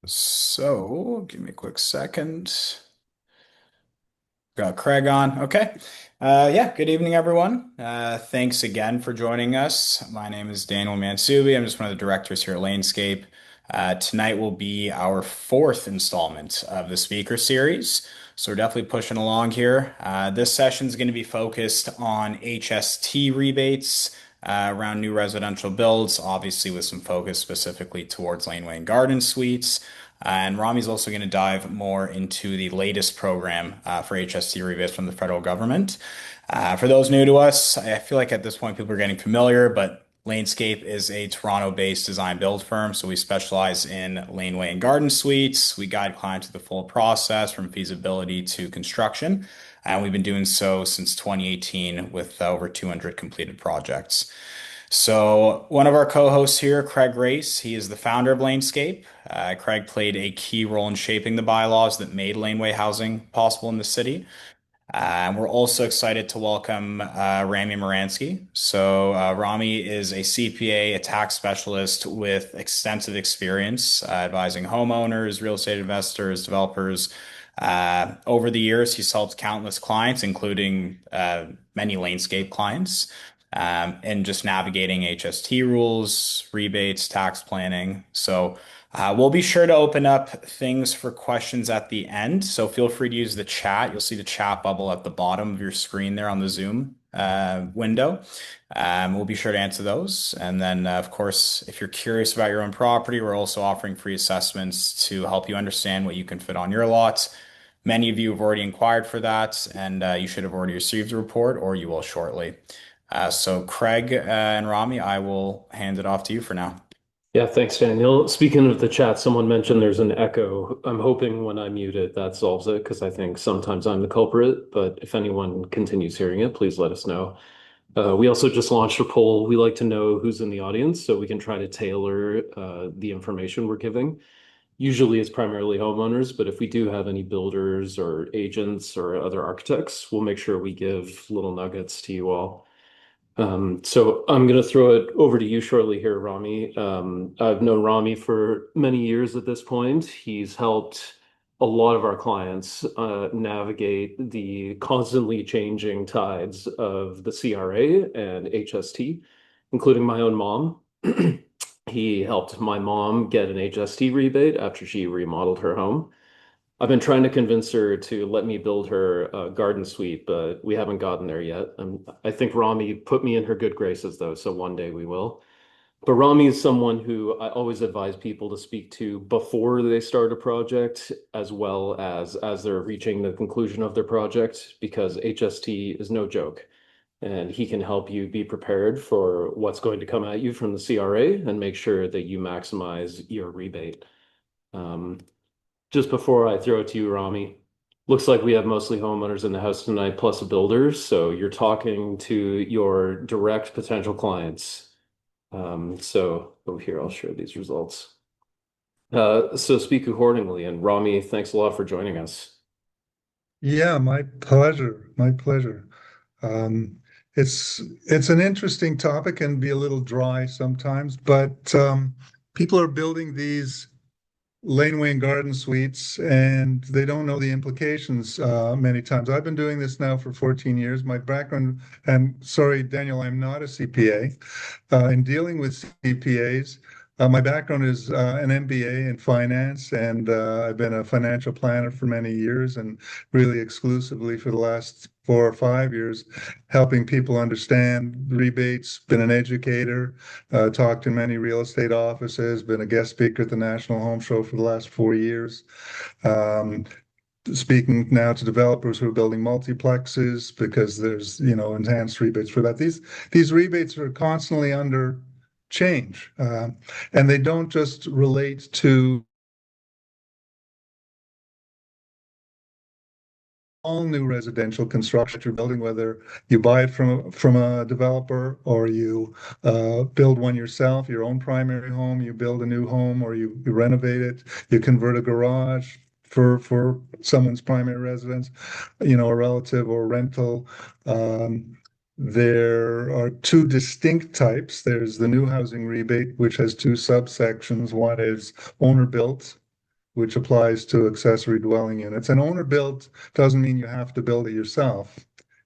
So, give me a quick second. Got Craig on. Okay. Yeah, good evening, everyone. Thanks again for joining us. My name is Daniel Mansubi. I'm just one of the directors here at Lanescape. Tonight will be our fourth installment of the speaker series. So we're definitely pushing along here. This session is going to be focused on HST rebates around new residential builds, obviously with some focus specifically towards laneway and garden suites. And Rami's also going to dive more into the latest program for HST rebates from the federal government. For those new to us, I feel like at this point people are getting familiar, but Lanescape is a Toronto-based design build firm, so we specialize in laneway and garden suites. We guide clients through the full process from feasibility to construction, and we've been doing so since 2018 with over 200 completed projects. So, one of our co-hosts here, Craig Race, he is the founder of Lanescape. Craig played a key role in shaping the bylaws that made laneway housing possible in the city. And we're also excited to welcome Rami Moransky. So, Rami is a CPA, a tax specialist with extensive experience advising homeowners, real estate investors, developers. Over the years, he's helped countless clients, including many Lanescape clients, and just navigating HST rules, rebates, tax planning. So, we'll be sure to open up things for questions at the end. So feel free to use the chat. You'll see the chat bubble at the bottom of your screen there on the Zoom window. We'll be sure to answer those. And then, of course, if you're curious about your own property, we're also offering free assessments to help you understand what you can fit on your lots. Many of you have already inquired for that, and you should have already received the report, or you will shortly. So, Craig and Rami, I will hand it off to you for now. Yeah, thanks, Daniel. Speaking of the chat, someone mentioned there's an echo. I'm hoping when I mute it, that solves it because I think sometimes I'm the culprit. But if anyone continues hearing it, please let us know. We also just launched a poll. We like to know who's in the audience so we can try to tailor the information we're giving. Usually it's primarily homeowners, but if we do have any builders or agents or other architects, we'll make sure we give little nuggets to you all. So I'm going to throw it over to you shortly here, Rami. I've known Rami for many years at this point. He's helped a lot of our clients navigate the constantly changing tides of the CRA and HST, including my own mom. He helped my mom get an HST rebate after she remodeled her home. I've been trying to convince her to let me build her a garden suite, but we haven't gotten there yet. I think Rami put me in her good graces, though, so one day we will. But Rami is someone who I always advise people to speak to before they start a project, as well as they're reaching the conclusion of their project, because HST is no joke. And he can help you be prepared for what's going to come at you from the CRA and make sure that you maximize your rebate. Um, just before I throw it to you, Rami, looks like we have mostly homeowners in the house tonight, plus a builder. So you're talking to your direct potential clients. So over here, I'll share these results. So speak accordingly. And Rami, thanks a lot for joining us. Yeah, my pleasure. My pleasure. Um, it's an interesting topic and be a little dry sometimes, but people are building these laneway and garden suites and they don't know the implications many times. I've been doing this now for 14 years. My background, and sorry, Daniel, I'm not a CPA. In dealing with CPAs, my background is an MBA in finance, and I've been a financial planner for many years, and really exclusively for the last 4 or 5 years, helping people understand rebates. Been an educator, talked in many real estate offices, been a guest speaker at the National Home Show for the last 4 years. Um, Speaking now to developers who are building multiplexes because there's, enhanced rebates for that. These rebates are constantly under change, and they don't just relate to all new residential construction that you're building, whether you buy it from a developer or you build one yourself, your own primary home, you build a new home or you renovate it, you convert a garage for someone's primary residence, a relative or rental. There are two distinct types. There's the new housing rebate, which has two subsections. One is owner built, which applies to accessory dwelling units. And owner built doesn't mean you have to build it yourself.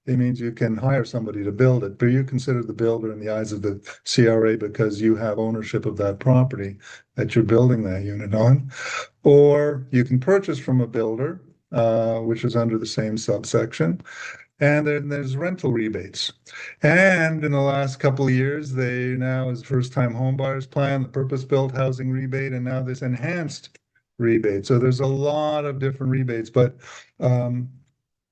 It means you can hire somebody to build it, but you consider the builder in the eyes of the CRA because you have ownership of that property that you're building that unit on. Or you can purchase from a builder, which is under the same subsection. And then there's rental rebates. And in the last couple of years, they now, as first-time home buyers plan, the purpose-built housing rebate, and now this enhanced rebate. So there's a lot of different rebates. But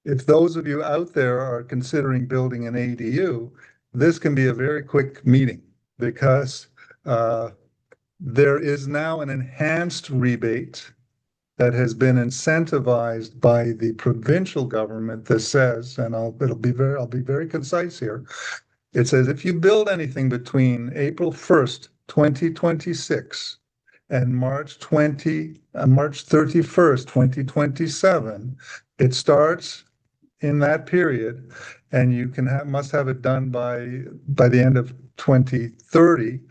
if those of you out there are considering building an ADU, this can be a very quick meeting because there is now an enhanced rebate that has been incentivized by the provincial government that says, and I'll be very concise here. It says if you build anything between April 1st, 2026 and March 31st, 2027, it starts in that period, and you must have it done by the end of 2030,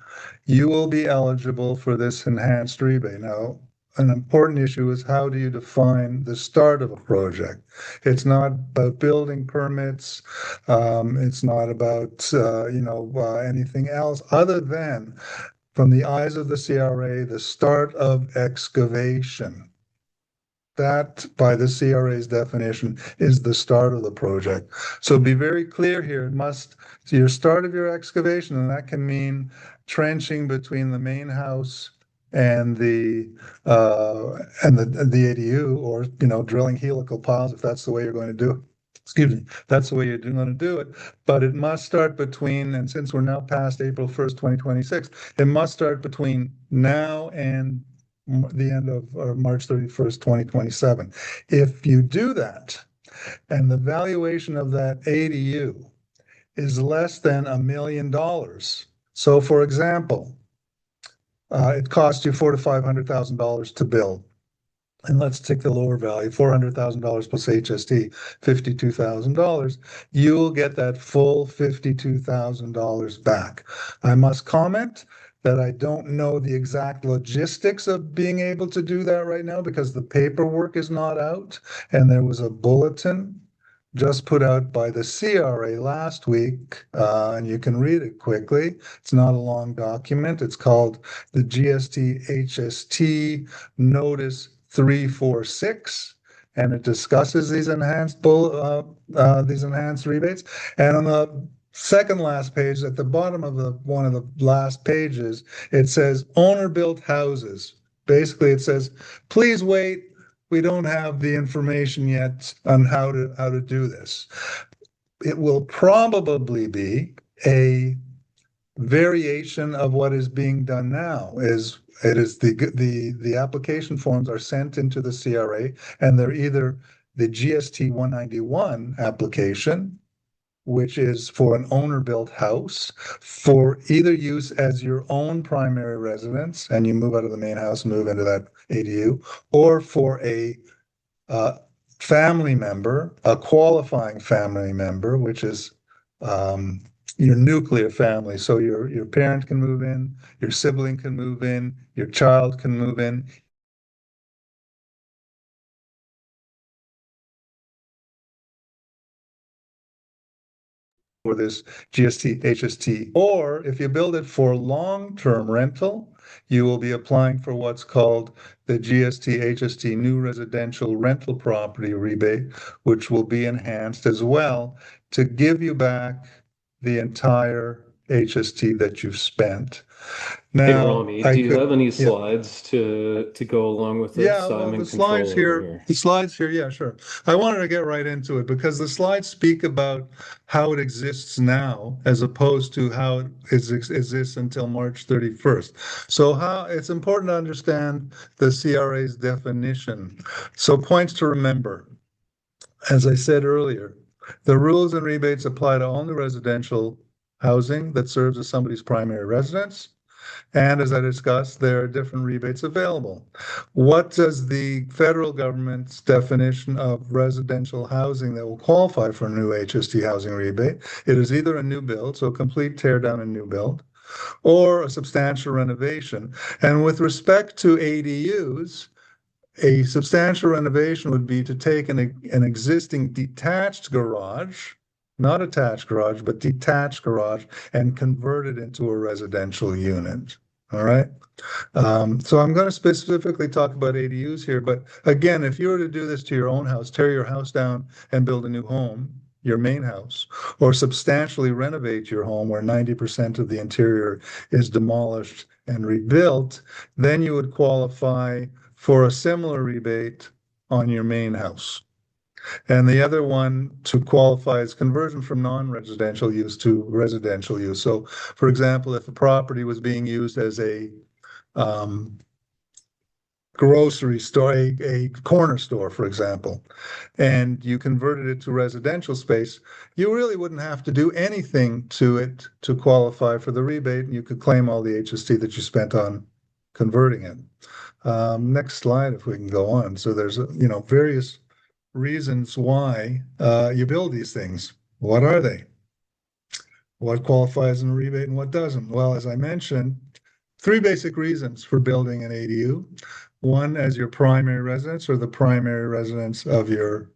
you will be eligible for this enhanced rebate. Now, an important issue is how do you define the start of a project? It's not about building permits. It's not about anything else other than, from the eyes of the CRA, the start of excavation. That, by the CRA's definition, is the start of the project. So be very clear here. Your start of your excavation, and that can mean trenching between the main house and the ADU, or drilling helical piles if that's the way you're going to do it. Excuse me, that's the way you're going to do it. But it must start between, and since we're now past April 1st, 2026, it must start between now and the end of March 31st, 2027. If you do that, and the valuation of that ADU is less than $1 million, so for example, it costs you $400,000 to $500,000 to build. And let's take the lower value, $400,000 plus HST, $52,000. You will get that full $52,000 back. I must comment that I don't know the exact logistics of being able to do that right now because the paperwork is not out. And there was a bulletin just put out by the CRA last week, and you can read it quickly. It's not a long document. It's called the GST HST Notice 346, and it discusses these enhanced rebates. And on the second last page, at the bottom of one of the last pages, it says owner-built houses. Basically, it says, please wait. We don't have the information yet on how to do this. It will probably be a variation of what is being done now. The application forms are sent into the CRA, and they're either the GST 191 application, which is for an owner-built house, for either use as your own primary residence, and you move out of the main house and move into that ADU, or for a family member, a qualifying family member, which is your nuclear family. So your parent can move in, your sibling can move in, your child can move in. For this GST, HST, or if you build it for long-term rental, you will be applying for what's called the GST, HST New Residential Rental Property Rebate, which will be enhanced as well to give you back the entire HST that you've spent. Hey Now, Rami, do you have any slides to go along with this? Yeah, well, I'm in control over here. yeah, sure. I wanted to get right into it because the slides speak about how it exists now as opposed to how it exists until March 31st. So it's important to understand the CRA's definition. So points to remember. As I said earlier, the rules and rebates apply to only residential housing that serves as somebody's primary residence. And as I discussed, there are different rebates available. What does the federal government's definition of residential housing that will qualify for a new HST housing rebate? It is either a new build, so a complete tear down and new build, or a substantial renovation. And with respect to ADUs, A substantial renovation would be to take an existing detached garage, not attached garage, but detached garage, and convert it into a residential unit. All right. So I'm going to specifically talk about ADUs here, but again, if you were to do this to your own house, tear your house down and build a new home, your main house, or substantially renovate your home where 90% of the interior is demolished and rebuilt, then you would qualify for a similar rebate on your main house. And the other one to qualify is conversion from non-residential use to residential use. So, for example, if a property was being used as a um, grocery store, a corner store, for example, and you converted it to residential space, you really wouldn't have to do anything to it to qualify for the rebate, and you could claim all the HST that you spent on converting it. Next slide, if we can go on. So there's, various reasons why you build these things. What are they? What qualifies in a rebate and what doesn't? Well, as I mentioned, three basic reasons for building an ADU. One, as your primary residence or the primary residence of your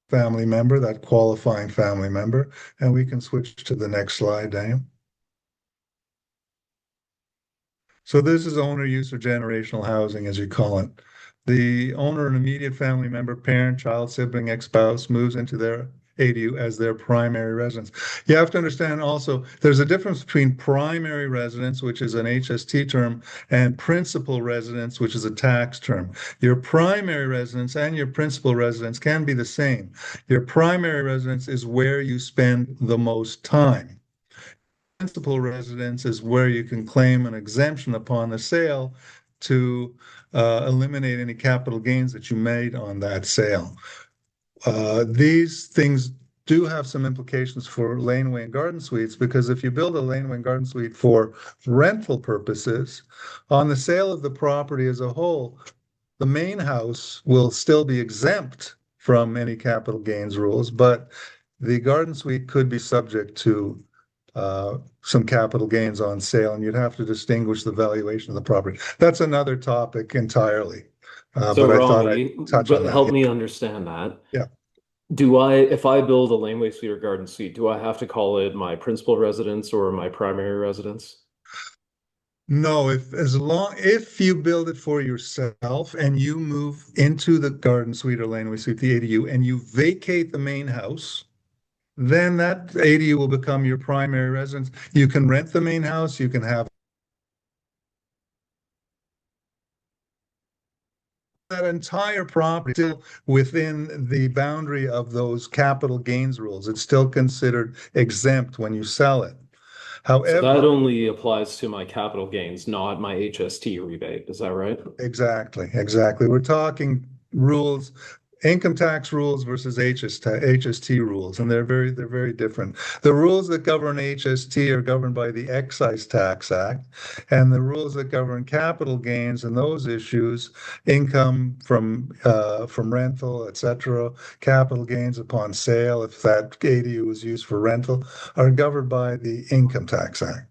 family member, that qualifying family member. And we can switch to the next slide, Daniel. So this is owner use or generational housing, as you call it. The owner, an immediate family member, parent, child, sibling, ex-spouse, moves into their ADU as their primary residence. You have to understand also there's a difference between primary residence, which is an HST term, and principal residence, which is a tax term. Your primary residence and your principal residence can be the same. Your primary residence is where you spend the most time. Principal residence is where you can claim an exemption upon the sale to eliminate any capital gains that you made on that sale. These things do have some implications for laneway and garden suites, because if you build a laneway and garden suite for rental purposes, on the sale of the property as a whole, the main house will still be exempt from any capital gains rules, but the garden suite could be subject to some capital gains on sale, and you'd have to distinguish the valuation of the property. That's another topic entirely. So But I thought I'd Rami, touch on but that. help me understand that. Yeah. If I build a laneway suite or garden suite, do I have to call it my principal residence or my primary residence? No, if you build it for yourself and you move into the garden suite or laneway suite, the ADU, and you vacate the main house, then that ADU will become your primary residence. You can rent the main house, you can have that entire property still within the boundary of those capital gains rules. It's still considered exempt when you sell it. So that However, only applies to my capital gains, not my HST rebate. Is that right? exactly. We're talking rules, income tax rules versus HST rules, and they're very different. The rules that govern HST are governed by the Excise Tax Act, and the rules that govern capital gains and those issues, income from rental, etc., capital gains upon sale, if that ADU is used for rental, are governed by the Income Tax Act.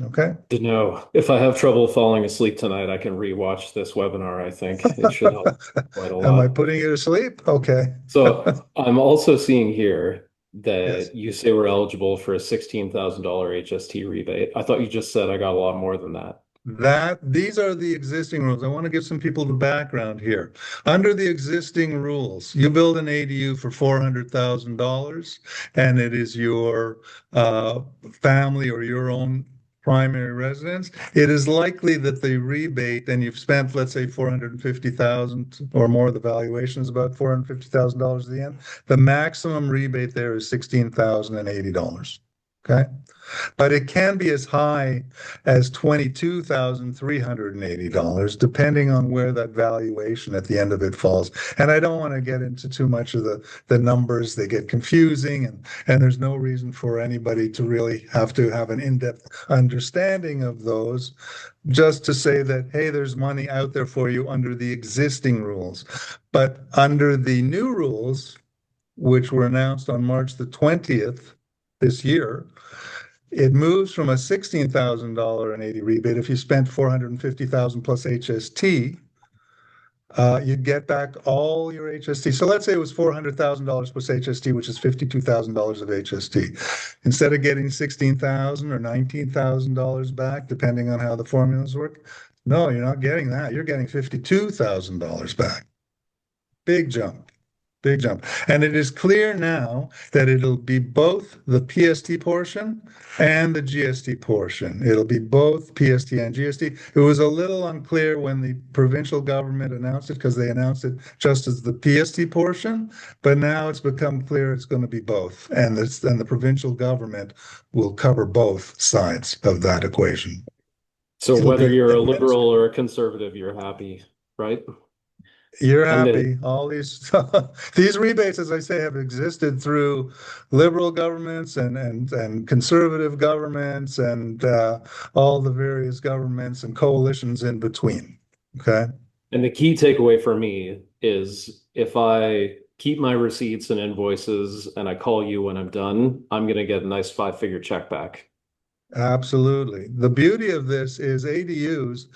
Okay. To know if I have trouble falling asleep tonight, I can rewatch this webinar. I think it should help quite a Am I lot. putting you to sleep? Okay. So I'm also seeing here Yes. that you say we're eligible for a $16,000 HST rebate. I thought you just said I got a lot more than that. These are the existing rules. I want to give some people the background here. Under the existing rules, you build an ADU for $400,000, and it is your family or your own primary residence. It is likely that the rebate, and you've spent, let's say, 450,000 or more. The valuation is about $450,000 at the end. The maximum rebate there is $16,080. Okay. But it can be as high as $22,380, depending on where that valuation at the end of it falls. And I don't want to get into too much of the numbers. They get confusing, and there's no reason for anybody to really have to have an in-depth understanding of those. Just to say that, hey, there's money out there for you under the existing rules. But under the new rules, which were announced on March the 20th this year, it moves from a $16,080 rebate if you spent 450,000 plus HST you'd get back all your HST. So let's say it was $400,000 plus HST, which is $52,000 of HST. Instead of getting $16,000 or $19,000 back, depending on how the formulas work, no, you're not getting that. You're getting $52,000 back. Big jump. Big jump. And it is clear now that it'll be both the PST portion and the GST portion. It'll be both PST and GST. It was a little unclear when the provincial government announced it because they announced it just as the PST portion, but now it's become clear it's going to be both. And the provincial government will cover both sides of that equation. So It'll whether be you're a liberal or a conservative, you're happy, right? You're And the happy. All these these rebates, as I say, have existed through liberal governments and conservative governments and all the various governments and coalitions in between. Okay. and the key takeaway for me is if I keep my receipts and invoices and I call you when I'm done, I'm gonna get a nice five-figure check back. Absolutely. The beauty of this is ADUs.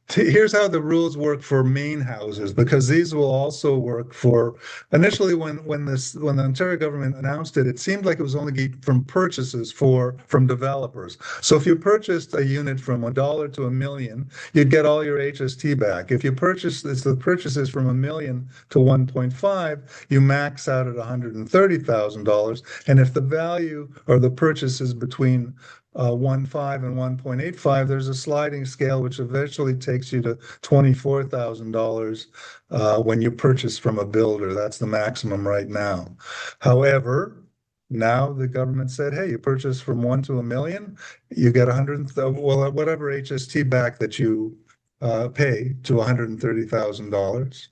Here's how the rules work for main houses, because these will also work for initially when the Ontario government announced it, it seemed like it was only from purchases from developers. So if you purchased a unit from $1 to $1 million, you'd get all your HST back. If you purchase the purchases from $1 million to 1.5, you max out at $130,000. And if the value or the purchase is between 1.5 and 1.85, there's a sliding scale which eventually takes you to $24,000 when you purchase from a builder. That's the maximum right now. However, now the government said, hey, you purchase from 1 to $1 million, you get 100, well, whatever HST back that you pay to $130,000.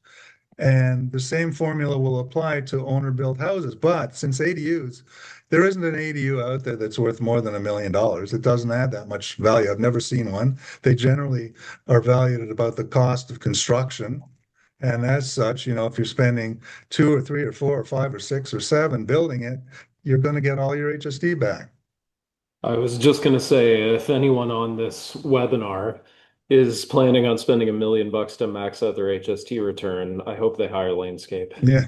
And the same formula will apply to owner-built houses. But since ADUs, there isn't an ADU out there that's worth more than $1 million. It doesn't add that much value. I've never seen one. They generally are valued at about the cost of construction. And as such, if you're spending two or three or four or five or six or seven building it, you're going to get all your HST back. I was just gonna say, if anyone on this webinar is planning on spending $1 million to max out their HST return, I hope they hire Lanescape. Yeah.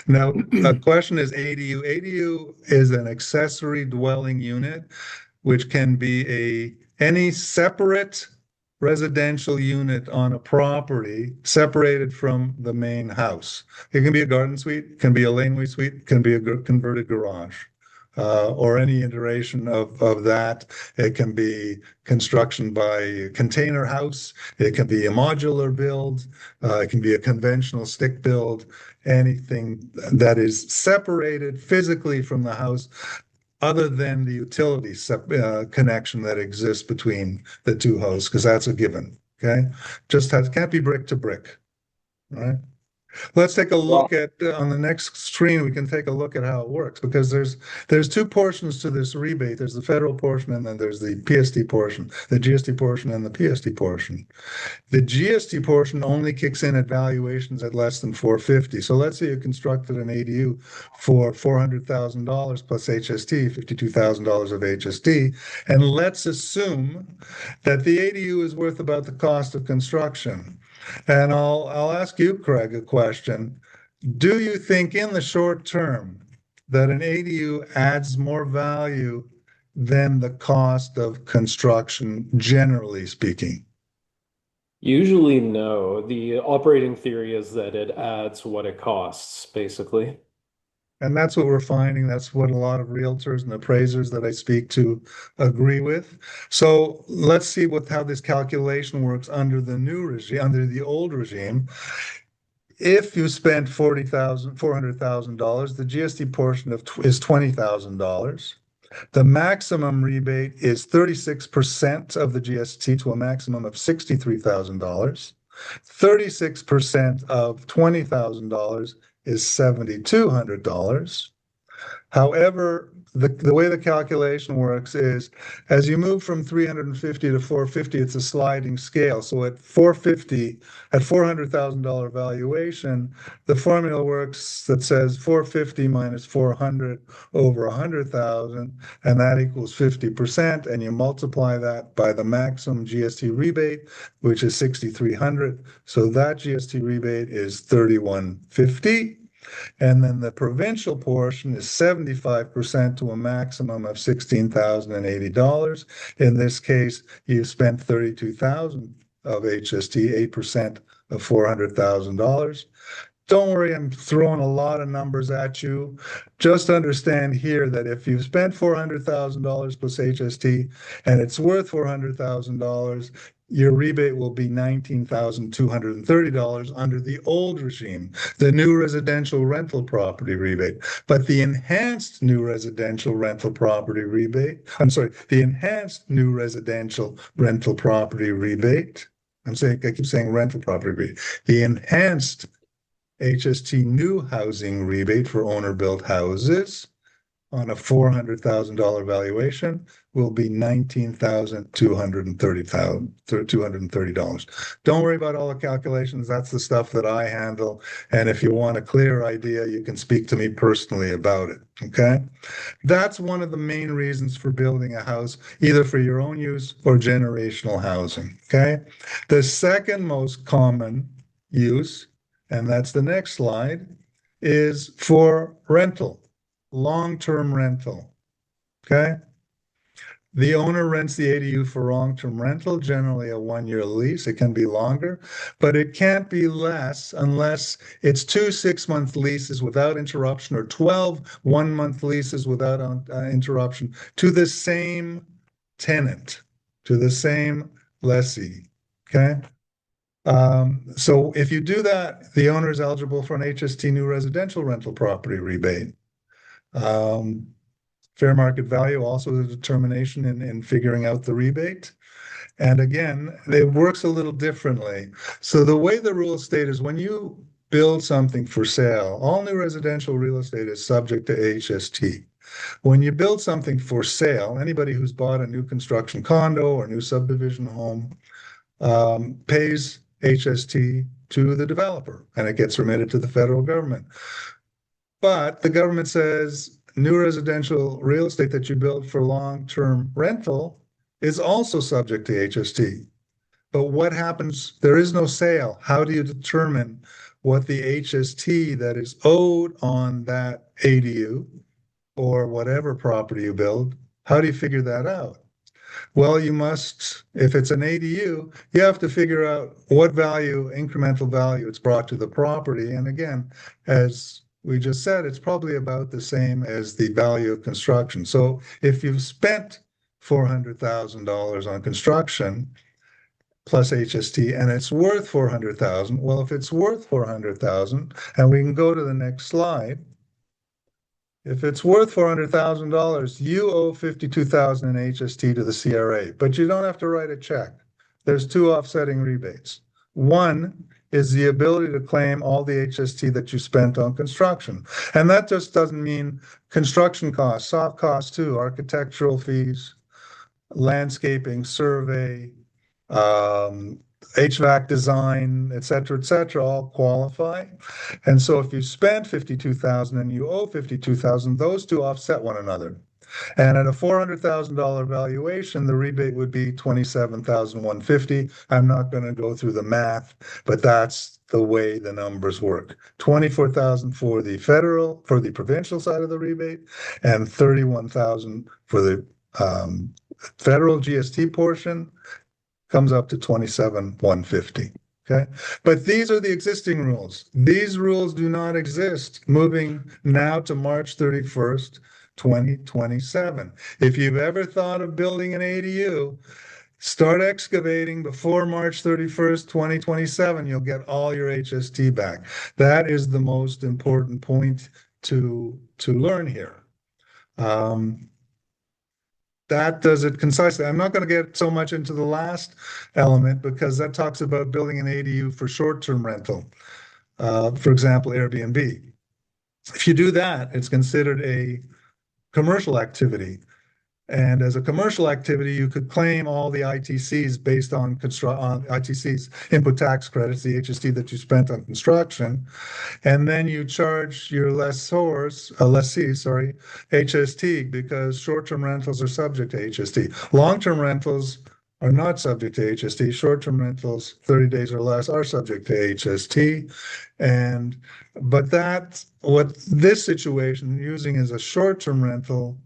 Now, the question is ADU. ADU is an accessory dwelling unit, which can be any separate residential unit on a property separated from the main house. It can be a garden suite, it can be a laneway suite, it can be a converted garage. Or any iteration of that. It can be construction by container house. It can be a modular build. It can be a conventional stick build. Anything that is separated physically from the house, other than the utility connection that exists between the two hosts, because that's a given. Okay, can't be brick to brick. All right. Let's take a look at on the next screen. We can take a look at how it works, because there's two portions to this rebate. There's the federal portion, and then there's the PST portion, the GST portion, and the PST portion. The GST portion only kicks in at valuations at less than 450. So let's say you constructed an ADU for $400,000 plus HST, $52,000 of HST, and let's assume that the ADU is worth about the cost of construction. And I'll ask you, Craig, a question. Do you think in the short term that an ADU adds more value than the cost of construction, generally speaking? Usually, no. The operating theory is that it adds what it costs, basically. And that's what we're finding. That's what a lot of realtors and appraisers that I speak to agree with. So let's see how this calculation works under the new regime, under the old regime. If you spent $400,000, the GST portion is $20,000. The maximum rebate is 36% of the GST to a maximum of $63,000. 36% of $20,000 is $7,200. However, the way the calculation works is as you move from 350 to 450, it's a sliding scale. So at 450, at $400,000 valuation, the formula works that says 450 minus 400 over 100,000, and that equals 50%. And you multiply that by the maximum GST rebate, which is 6,300. So that GST rebate is 3,150. And then the provincial portion is 75% to a maximum of $16,080. In this case, you spent 32,000 of HST, 8% of $400,000. Don't worry, I'm throwing a lot of numbers at you. Just understand here that if you've spent $400,000 plus HST and it's worth $400,000, your rebate will be $19,230 under the old regime, the new residential rental property rebate. But the enhanced new residential rental property rebate, I'm sorry, the enhanced new residential rental property rebate, I keep saying rental property rebate, the enhanced HST new housing rebate for owner-built houses on a $400,000 valuation will be $19,230. Don't worry about all the calculations. That's the stuff that I handle. And if you want a clear idea, you can speak to me personally about it. Okay. That's one of the main reasons for building a house, either for your own use or generational housing. Okay. The second most common use, and that's the next slide, is for rental, long-term rental. Okay. The owner rents the ADU for long-term rental, generally a one-year lease. It can be longer, but it can't be less unless it's two 6-month leases without interruption or 12 one-month leases without interruption to the same tenant, to the same lessee. Okay. So if you do that, the owner is eligible for an HST new residential rental property rebate. Fair market value also is a determination in figuring out the rebate. And again, it works a little differently. So the way the real estate is, when you build something for sale, all new residential real estate is subject to HST. When you build something for sale, anybody who's bought a new construction condo or new subdivision home pays HST to the developer, and it gets remitted to the federal government. But the government says new residential real estate that you build for long-term rental is also subject to HST. But what happens? There is no sale. How do you determine what the HST that is owed on that ADU or whatever property you build? How do you figure that out? Well, you must, if it's an ADU, you have to figure out what value, incremental value it's brought to the property. And again, as we just said, it's probably about the same as the value of construction. So if you've spent $400,000 on construction plus HST and it's worth 400,000, well, if it's worth 400,000, and we can go to the next slide, if it's worth $400,000, you owe $52,000 in HST to the CRA, but you don't have to write a check. There's two offsetting rebates. One is the ability to claim all the HST that you spent on construction. And that just doesn't mean construction costs, soft costs too, architectural fees, landscaping, survey, HVAC design, et cetera, all qualify. And so if you spent 52,000 and you owe 52,000, those two offset one another. And at a $400,000 valuation, the rebate would be 27,150. I'm not going to go through the math, but that's the way the numbers work. 24,000 for the provincial side of the rebate, and 31,000 for the federal GST portion, comes up to 27,150. Okay. But these are the existing rules. These rules do not exist moving now to March 31st, 2027. If you've ever thought of building an ADU, start excavating before March 31st, 2027. You'll get all your HST back. That is the most important point to learn here. That does it concisely. I'm not going to get so much into the last element because that talks about building an ADU for short-term rental. For example, Airbnb. If you do that, it's considered a commercial activity. And as a commercial activity, you could claim all the ITCs based on ITCs, input tax credits, the HST that you spent on construction, and then you charge your lessees, sorry, HST, because short-term rentals are subject to HST. Long-term rentals are not subject to HST. Short-term rentals, 30 days or less, are subject to HST. But what this situation, using as a short-term rental,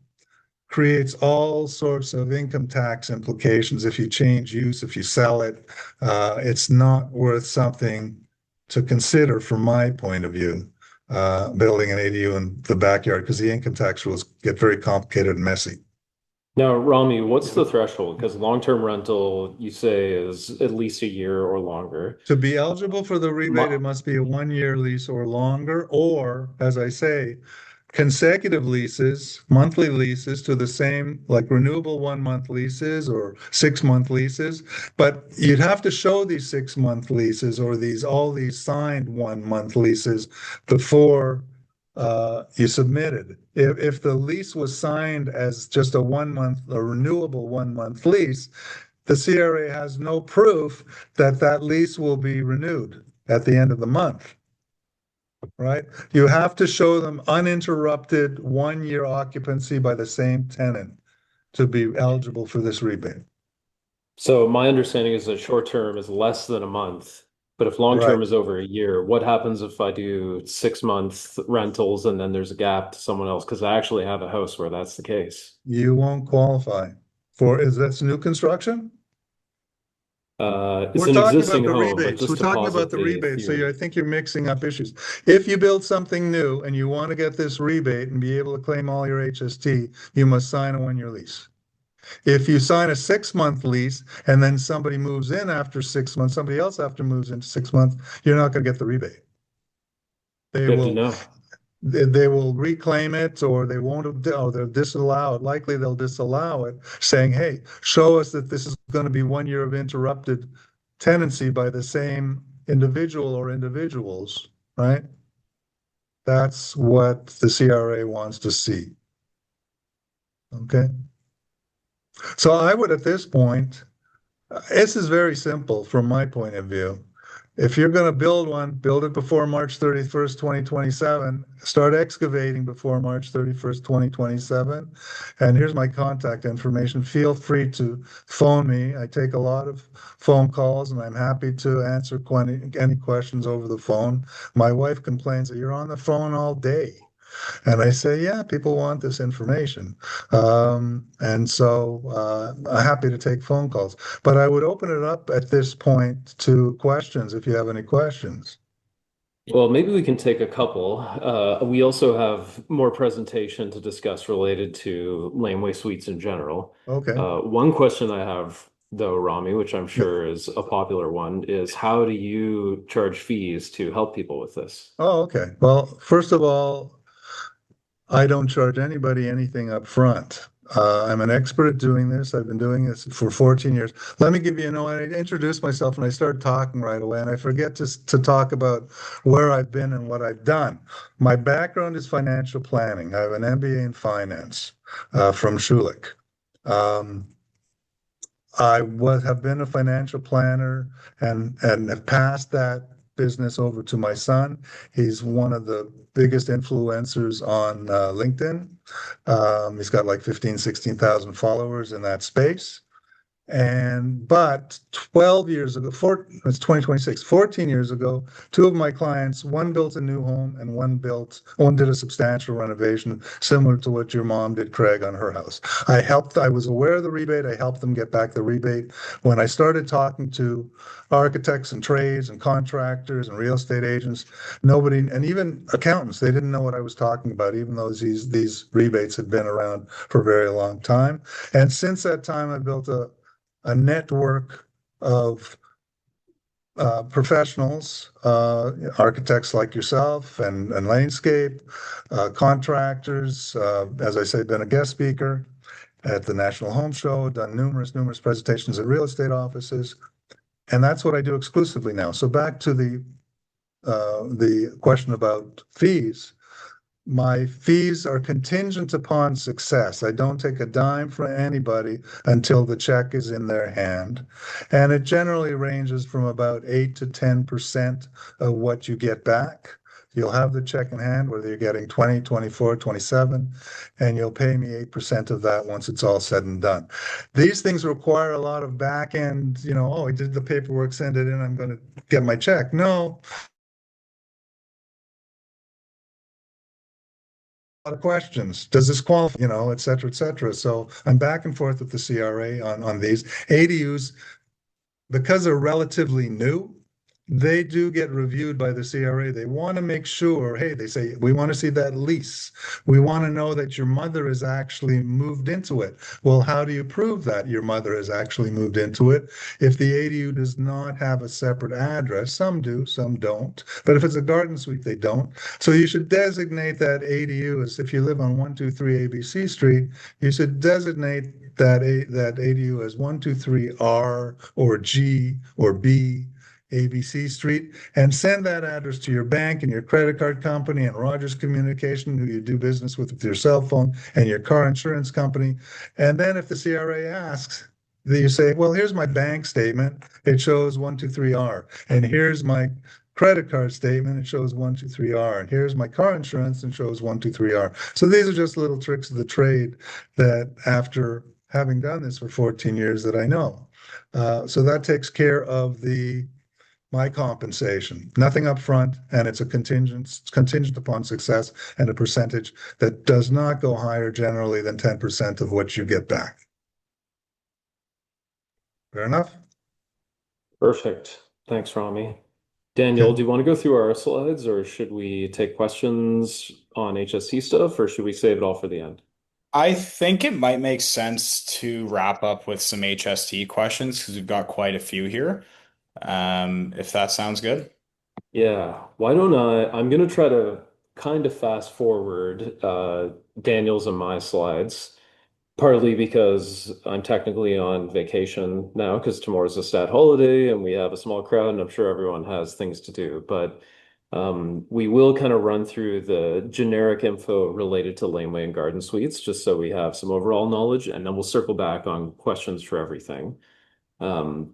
creates all sorts of income tax implications. If you change use, if you sell it, it's not worth something to consider from my point of view, building an ADU in the backyard, because the income tax rules get very complicated and messy. Now, Rami, what's the threshold? Because long-term rental, you say, is at least a year or longer. To be eligible for the rebate, it must be a 1-year lease or longer, or, as I say, consecutive leases, monthly leases to the same, like renewable 1-month leases or 6-month leases. But you'd have to show these 6-month leases or all these signed 1-month leases before you submitted. If the lease was signed as just a renewable 1-month lease, the CRA has no proof that that lease will be renewed at the end of the month. Right? You have to show them uninterrupted 1-year occupancy by the same tenant to be eligible for this rebate. So my understanding is that short term is less than a month, but if long Right. term is over a year, what happens if I do 6 month rentals and then there's a gap to someone else? Because I actually have a house where that's the case. You won't qualify for, is that new construction? It's We're an talking about existing the home, but rebates. We're just to talking about posit the the rebates. So I theory. think you're mixing up issues. If you build something new and you want to get this rebate and be able to claim all your HST, you must sign a 1-year lease. If you sign a 6-month lease and then somebody moves in after 6 months, somebody else after moves into 6 months, you're not going to get the rebate. They Good to will know. they will reclaim it, or they won't, or they'll disallow it. Likely they'll disallow it, saying, hey, show us that this is going to be 1 year of interrupted tenancy by the same individual or individuals, right? That's what the CRA wants to see. Okay. So I would, at this point, this is very simple from my point of view. If you're going to build one, build it before March 31st, 2027. Start excavating before March 31st, 2027. And here's my contact information. Feel free to phone me. I take a lot of phone calls and I'm happy to answer any questions over the phone. My wife complains that you're on the phone all day. And I say, yeah, people want this information. And so I'm happy to take phone calls. But I would open it up at this point to questions if you have any questions. Well, maybe we can take a couple. We also have more presentation to discuss related to laneway suites in general. Okay. One question I have, though, Rami, which I'm Yeah. sure is a popular one, is how do you charge fees to help people with this? Oh, okay. Well, first of all, I don't charge anybody anything up front. I'm an expert at doing this. I've been doing this for 14 years. Let me give you, I introduce myself and I start talking right away, and I forget to talk about where I've been and what I've done. My background is financial planning. I have an MBA in finance from Schulich. Um, have been a financial planner and have passed that business over to my son. He's one of the biggest influencers on LinkedIn. He's got like 15, 16,000 followers in that space. But 12 years ago, it's 2026, 14 years ago, two of my clients, one built a new home and one did a substantial renovation, similar to what your mom did, Craig, on her house. I was aware of the rebate. I helped them get back the rebate. When I started talking to architects and trades and contractors and real estate agents, nobody, and even accountants, they didn't know what I was talking about, even though these rebates had been around for a very long time. And since that time, I built a network of professionals, architects like yourself and Lanescape, contractors, as I say, been a guest speaker at the National Home Show, done numerous presentations at real estate offices, and that's what I do exclusively now. So back to the question about fees. my fees are contingent upon success. I don't take a dime from anybody until the check is in their hand. And it generally ranges from about 8 to 10% of what you get back. You'll have the check in hand, whether you're getting 20, 24, 27, and you'll pay me 8% of that once it's all said and done. These things require a lot of back end, oh, I did the paperwork, send it in, I'm going to get my check. No, lot of questions. Does this qualify? Et cetera, et cetera. So I'm back and forth with the CRA on these. ADUs, because they're relatively new, they do get reviewed by the CRA. They want to make sure, hey, they say, we want to see that lease. We want to know that your mother has actually moved into it. Well, how do you prove that your mother has actually moved into it? If the ADU does not have a separate address, some do, some don't. But if it's a garden suite, they don't. So you should designate that ADU as if you live on 123 ABC Street, you should designate that ADU as 123R or G or B ABC Street, and send that address to your bank and your credit card company and Rogers Communication, who you do business with your cell phone, and your car insurance company. And then if the CRA asks, you say, well, here's my bank statement. It shows 123R. And here's my credit card statement. It shows 123R. And here's my car insurance and shows 123R. So these are just little tricks of the trade that after having done this for 14 years that I know. So that takes care of my compensation, nothing up front, and it's contingent upon success and a percentage that does not go higher generally than 10% of what you get back. Fair enough? Perfect. Thanks, Rami. Daniel, Okay. do you want to go through our slides, or should we take questions on HST stuff, or should we save it all for the end? I think it might make sense to wrap up with some HST questions because we've got quite a few here. If that sounds good. Yeah, why don't I'm gonna try to kind of fast forward Daniel's and my slides, partly because I'm technically on vacation now because tomorrow's a stat holiday and we have a small crowd and I'm sure everyone has things to do. But we will kind of run through the generic info related to laneway and garden suites just so we have some overall knowledge, and then we'll circle back on questions for everything.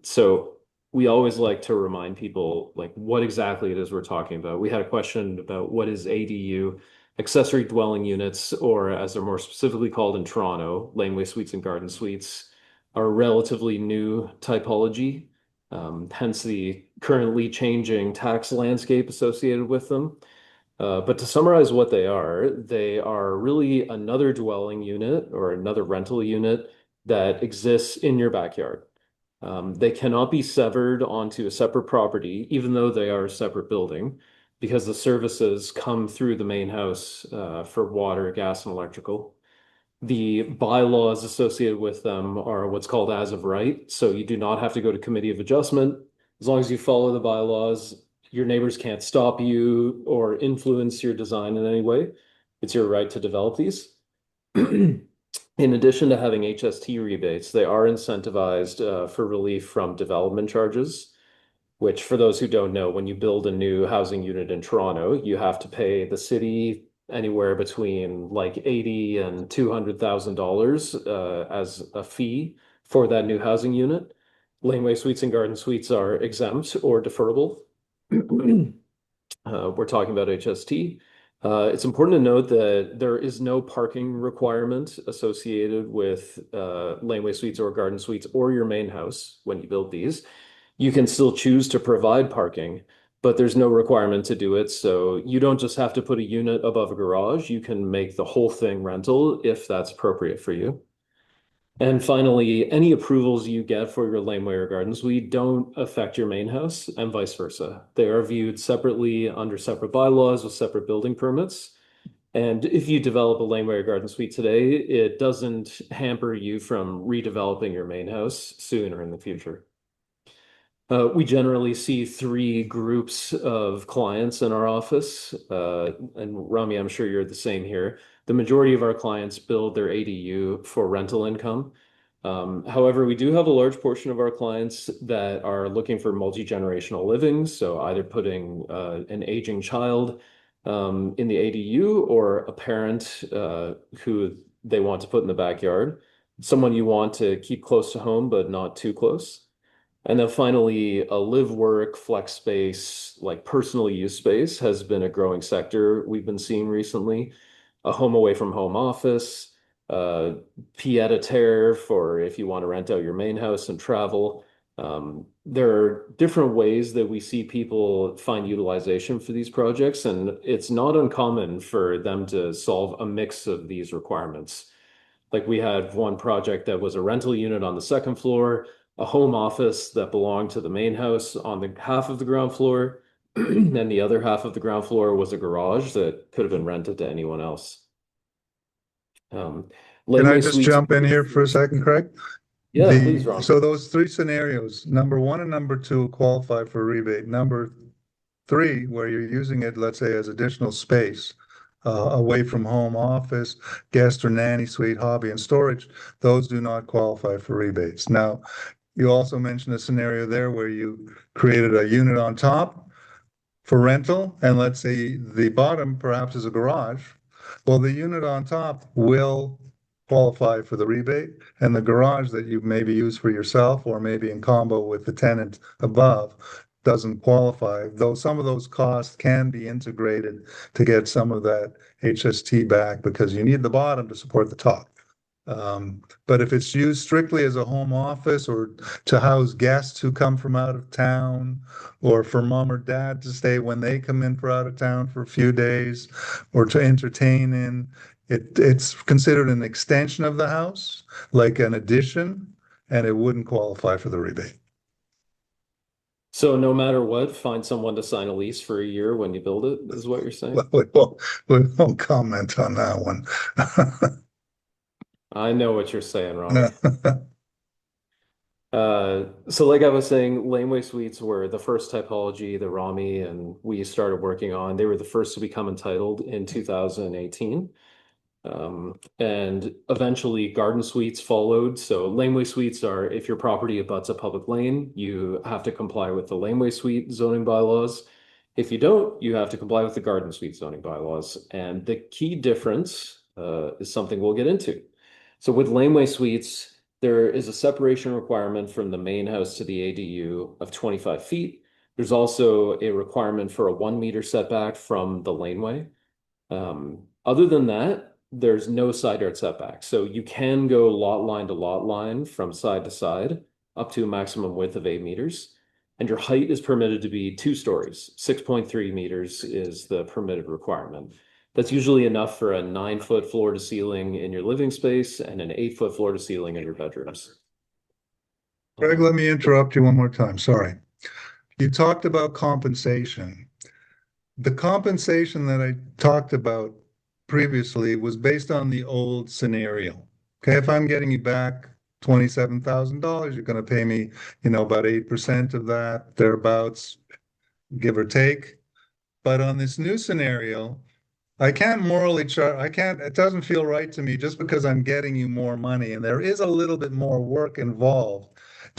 So we always like to remind people like what exactly it is we're talking about. We had a question about what is ADU, accessory dwelling units, or as they're more specifically called in Toronto, laneway suites and garden suites, are a relatively new typology, hence the currently changing tax landscape associated with them. But to summarize what they are really another dwelling unit or another rental unit that exists in your backyard. They cannot be severed onto a separate property, even though they are a separate building, because the services come through the main house for water, gas, and electrical. The bylaws associated with them are what's called as of right. So you do not have to go to committee of adjustment. As long as you follow the bylaws, your neighbors can't stop you or influence your design in any way. It's your right to develop these. In addition to having HST rebates, they are incentivized for relief from development charges, which for those who don't know, when you build a new housing unit in Toronto, you have to pay the city anywhere between like 80 and $200,000 as a fee for that new housing unit. Laneway suites and garden suites are exempt or deferrable. We're talking about HST. It's important to note that there is no parking requirement associated with laneway suites or garden suites or your main house when you build these. You can still choose to provide parking, but there's no requirement to do it. So you don't just have to put a unit above a garage. You can make the whole thing rental if that's appropriate for you. And finally, any approvals you get for your laneway or garden suite don't affect your main house and vice versa. They are viewed separately under separate bylaws with separate building permits. And if you develop a laneway or garden suite today, it doesn't hamper you from redeveloping your main house soon or in the future. We generally see three groups of clients in our office. And Rami, I'm sure you're the same here. The majority of our clients build their ADU for rental income. However, we do have a large portion of our clients that are looking for multi-generational living. So either putting an aging child in the ADU, or a parent who they want to put in the backyard, someone you want to keep close to home but not too close. And then finally, a live work flex space, like personal use space, has been a growing sector we've been seeing recently. A home away from home office, uh, pied a terre for if you want to rent out your main house and travel. There are different ways that we see people find utilization for these projects, and it's not uncommon for them to solve a mix of these requirements. Like we had one project that was a rental unit on the second floor, a home office that belonged to the main house on the half of the ground floor, and the other half of the ground floor was a garage that could have been rented to anyone else. Um, Can I Laneway just Suites. jump in here for a second, Craig? Yeah, please, Ron. So those three scenarios, number one and number two qualify for rebate. Number three, where you're using it, let's say, as additional space, away from home office, guest or nanny suite, hobby and storage, those do not qualify for rebates. Now, you also mentioned a scenario there where you created a unit on top for rental, and let's say the bottom perhaps is a garage. Well, the unit on top will qualify for the rebate, and the garage that you maybe use for yourself or maybe in combo with the tenant above doesn't qualify, though some of those costs can be integrated to get some of that HST back because you need the bottom to support the top. But if it's used strictly as a home office or to house guests who come from out of town, or for mom or dad to stay when they come in for out of town for a few days, or to entertain in, it's considered an extension of the house, like an addition, and it wouldn't qualify for the rebate. So no matter what, find someone to sign a lease for a year when you build it, is what you're saying? We won't comment on that one. I know what you're saying, Rami. So like I was saying, laneway suites were the first typology that Rami and we started working on. They were the first to become entitled in 2018. And eventually garden suites followed. So laneway suites are if your property abuts a public lane, you have to comply with the laneway suite zoning bylaws. If you don't, you have to comply with the garden suite zoning bylaws. And the key difference is something we'll get into. So with laneway suites, there is a separation requirement from the main house to the ADU of 25 feet. There's also a requirement for a 1 meter setback from the laneway. Other than that, there's no side yard setback. So you can go lot line to lot line from side to side up to a maximum width of 8 meters. And your height is permitted to be 2 stories. 6.3 meters is the permitted requirement. That's usually enough for a 9 foot floor to ceiling in your living space and an 8 foot floor to ceiling in your bedrooms. Greg, let me interrupt you one more time. Sorry. You talked about compensation. The compensation that I talked about previously was based on the old scenario. Okay, if I'm getting you back $27,000, you're going to pay me, about 8% of that, thereabouts, give or take. But on this new scenario, I can't morally charge, I can't, it doesn't feel right to me just because I'm getting you more money. And there is a little bit more work involved.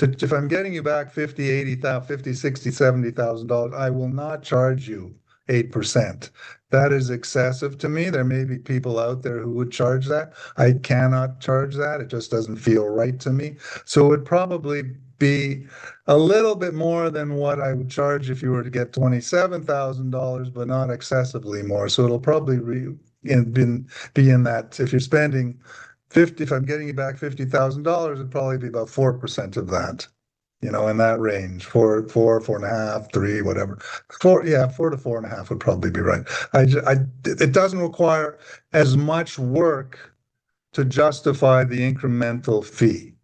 If I'm getting you back 50, 80,000, 50, 60, $70,000, I will not charge you 8%. That is excessive to me. There may be people out there who would charge that. I cannot charge that. It just doesn't feel right to me. So it would probably be a little bit more than what I would charge if you were to get $27,000, but not excessively more. So it'll probably be in that if you're spending 50, if I'm getting you back $50,000, it'd probably be about 4% of that, in that range, four and a half, three, whatever. Yeah, 4 to 4.5 would probably be right. It doesn't require as much work to justify the incremental fee.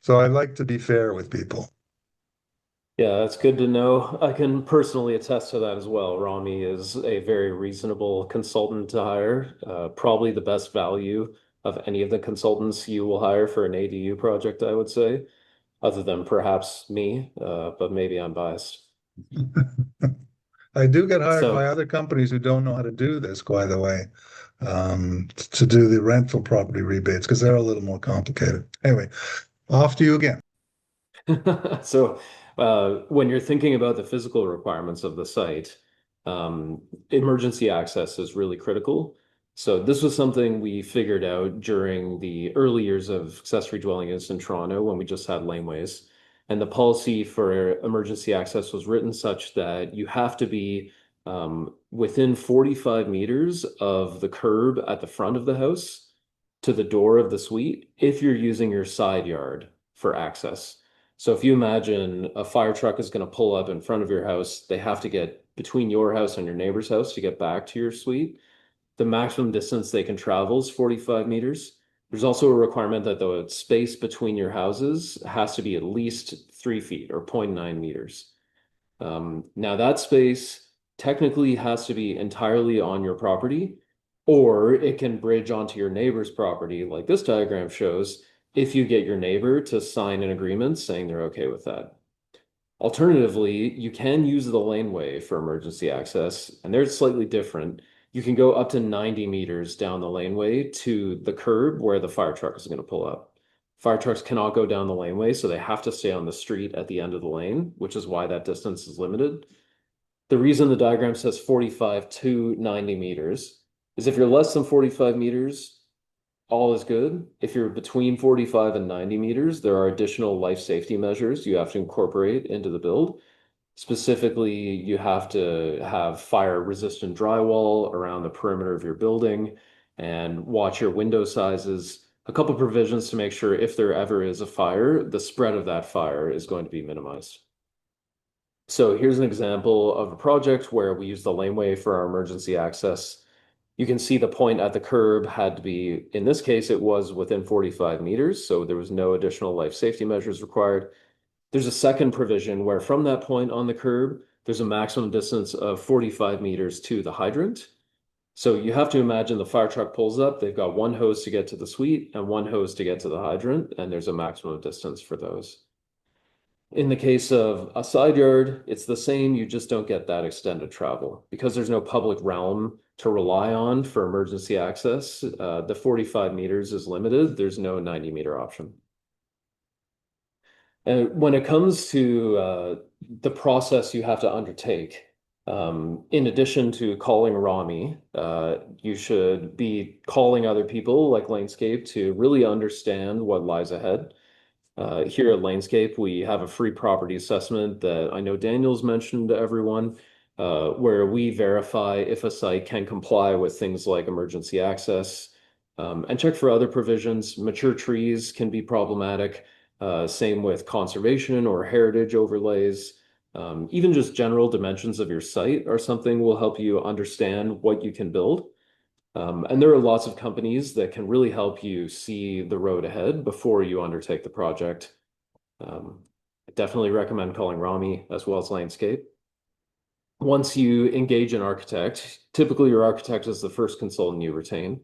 So I like to be fair with people. Yeah, that's good to know. I can personally attest to that as well. Rami is a very reasonable consultant to hire, probably the best value of any of the consultants you will hire for an ADU project, I would say, other than perhaps me, but maybe I'm biased. I do get hired by So, other companies who don't know how to do this, by the way, to do the rental property rebates because they're a little more complicated. Anyway, off to you again. so when you're thinking about the physical requirements of the site, emergency access is really critical. So this was something we figured out during the early years of accessory dwelling units in Toronto when we just had laneways. And the policy for emergency access was written such that you have to be within 45 meters of the curb at the front of the house to the door of the suite if you're using your side yard for access. So if you imagine a fire truck is going to pull up in front of your house, they have to get between your house and your neighbor's house to get back to your suite. The maximum distance they can travel is 45 meters. There's also a requirement that the space between your houses has to be at least 3 feet or zero point 0.9 meters. Now that space technically has to be entirely on your property, or it can bridge onto your neighbor's property, like this diagram shows, if you get your neighbor to sign an agreement saying they're okay with that. Alternatively, you can use the laneway for emergency access, and they're slightly different. You can go up to 90 meters down the laneway to the curb where the fire truck is going to pull up. Fire trucks cannot go down the laneway, so they have to stay on the street at the end of the lane, which is why that distance is limited. The reason the diagram says 45 to 90 meters is if you're less than 45 meters, all is good. If you're between 45 and 90 meters, there are additional life safety measures you have to incorporate into the build. Specifically, you have to have fire resistant drywall around the perimeter of your building and watch your window sizes. A couple provisions to make sure if there ever is a fire, the spread of that fire is going to be minimized. So here's an example of a project where we use the laneway for our emergency access. You can see the point at the curb had to be, in this case, it was within 45 meters, so there was no additional life safety measures required. There's a second provision where from that point on the curb, there's a maximum distance of 45 meters to the hydrant. So you have to imagine the fire truck pulls up, they've got one hose to get to the suite and one hose to get to the hydrant, and there's a maximum distance for those. In the case of a side yard, it's the same, you just don't get that extended travel. Because there's no public realm to rely on for emergency access, the 45 meters is limited, there's no 90-meter option. And when it comes to the process you have to undertake, in addition to calling Rami, you should be calling other people like Lanescape to really understand what lies ahead. Here at Lanescape, we have a free property assessment that I know Daniel's mentioned to everyone, where we verify if a site can comply with things like emergency access, and check for other provisions. Mature trees can be problematic. Same with conservation or heritage overlays. Even just general dimensions of your site are something will help you understand what you can build. And there are lots of companies that can really help you see the road ahead before you undertake the project. I definitely recommend calling Rami as well as Landscape. Once you engage an architect, typically your architect is the first consultant you retain.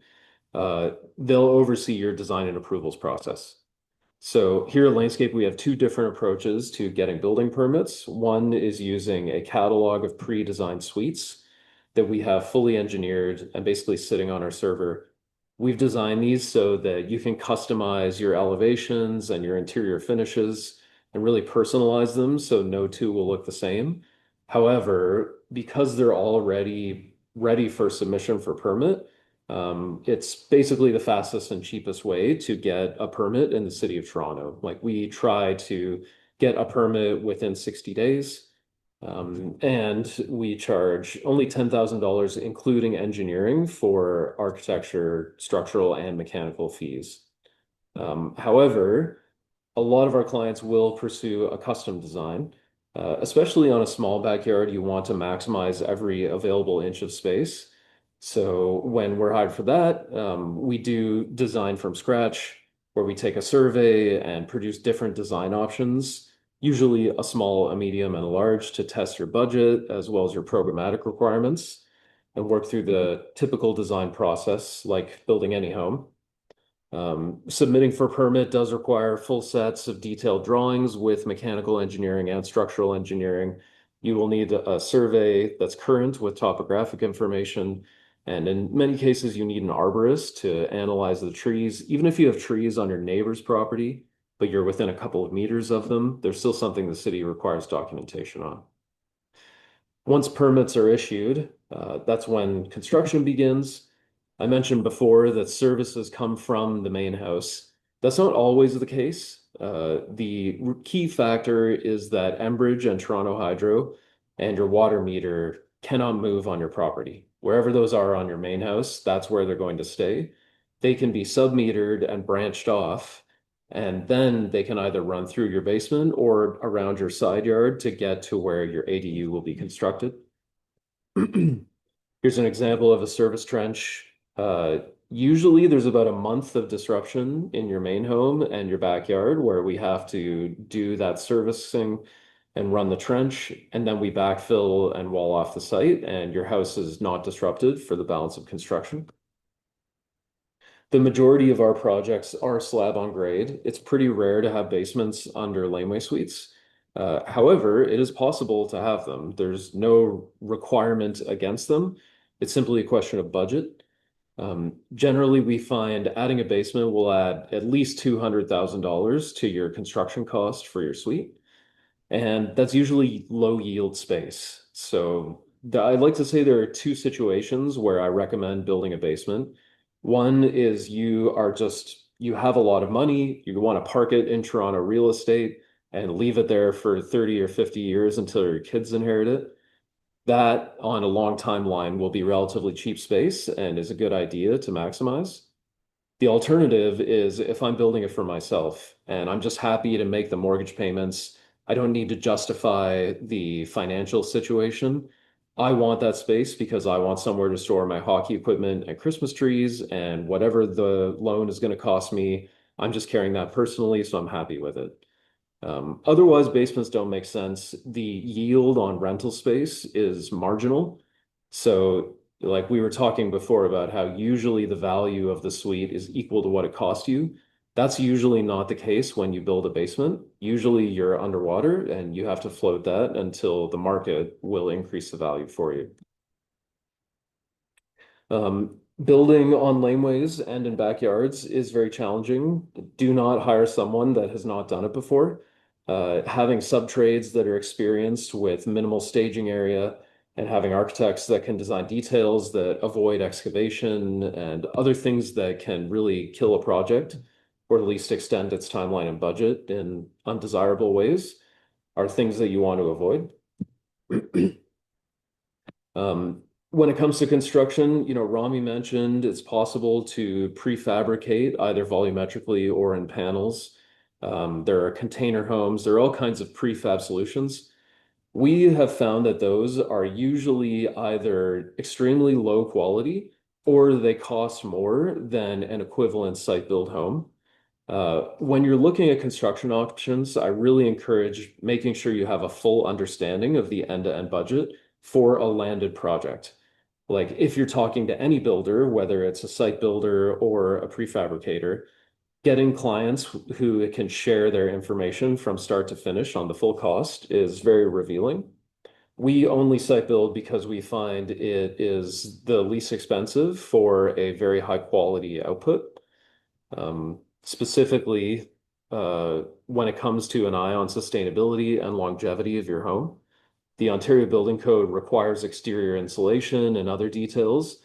They'll oversee your design and approvals process. So here at Landscape, we have two different approaches to getting building permits. One is using a catalog of pre-designed suites that we have fully engineered and basically sitting on our server. We've designed these so that you can customize your elevations and your interior finishes and really personalize them so no two will look the same. However, because they're already ready for submission for permit, it's basically the fastest and cheapest way to get a permit in the city of Toronto. Like we try to get a permit within 60 days. And we charge only $10,000, including engineering for architecture, structural, and mechanical fees. However, a lot of our clients will pursue a custom design, especially on a small backyard. You want to maximize every available inch of space. So when we're hired for that, we do design from scratch, where we take a survey and produce different design options, usually a small, a medium, and a large to test your budget as well as your programmatic requirements and work through the typical design process like building any home. Submitting for permit does require full sets of detailed drawings with mechanical engineering and structural engineering. You will need a survey that's current with topographic information. And in many cases, you need an arborist to analyze the trees. Even if you have trees on your neighbor's property, but you're within a couple of meters of them, there's still something the city requires documentation on. Once permits are issued, that's when construction begins. I mentioned before that services come from the main house. That's not always the case. The key factor is that Enbridge and Toronto Hydro and your water meter cannot move on your property. Wherever those are on your main house, that's where they're going to stay. They can be sub-metered and branched off, and then they can either run through your basement or around your side yard to get to where your ADU will be constructed. Here's an example of a service trench. Usually there's about a month of disruption in your main home and your backyard where we have to do that servicing and run the trench, and then we backfill and wall off the site, and your house is not disrupted for the balance of construction. The majority of our projects are slab on grade. It's pretty rare to have basements under laneway suites. However, it is possible to have them. There's no requirement against them. It's simply a question of budget. Generally, we find adding a basement will add at least $200,000 to your construction cost for your suite. And that's usually low yield space. So I'd like to say there are two situations where I recommend building a basement. One is you have a lot of money, you want to park it in Toronto real estate and leave it there for 30 or 50 years until your kids inherit it. That on a long timeline will be relatively cheap space and is a good idea to maximize. The alternative is if I'm building it for myself and I'm just happy to make the mortgage payments, I don't need to justify the financial situation. I want that space because I want somewhere to store my hockey equipment and Christmas trees, and whatever the loan is going to cost me, I'm just carrying that personally, so I'm happy with it. Otherwise, basements don't make sense. The yield on rental space is marginal. So, like we were talking before about how usually the value of the suite is equal to what it cost you. That's usually not the case when you build a basement. Usually you're underwater and you have to float that until the market will increase the value for you. Building on laneways and in backyards is very challenging. Do not hire someone that has not done it before. Having sub-trades that are experienced with minimal staging area and having architects that can design details that avoid excavation and other things that can really kill a project or at least extend its timeline and budget in undesirable ways are things that you want to avoid. When it comes to construction, Rami mentioned it's possible to prefabricate either volumetrically or in panels. There are container homes, there are all kinds of prefab solutions. We have found that those are usually either extremely low quality or they cost more than an equivalent site build home. When you're looking at construction options, I really encourage making sure you have a full understanding of the end-to-end budget for a landed project. Like if you're talking to any builder, whether it's a site builder or a prefabricator, getting clients who can share their information from start to finish on the full cost is very revealing. We only site build because we find it is the least expensive for a very high quality output. Specifically, when it comes to an eye on sustainability and longevity of your home, the Ontario Building Code requires exterior insulation and other details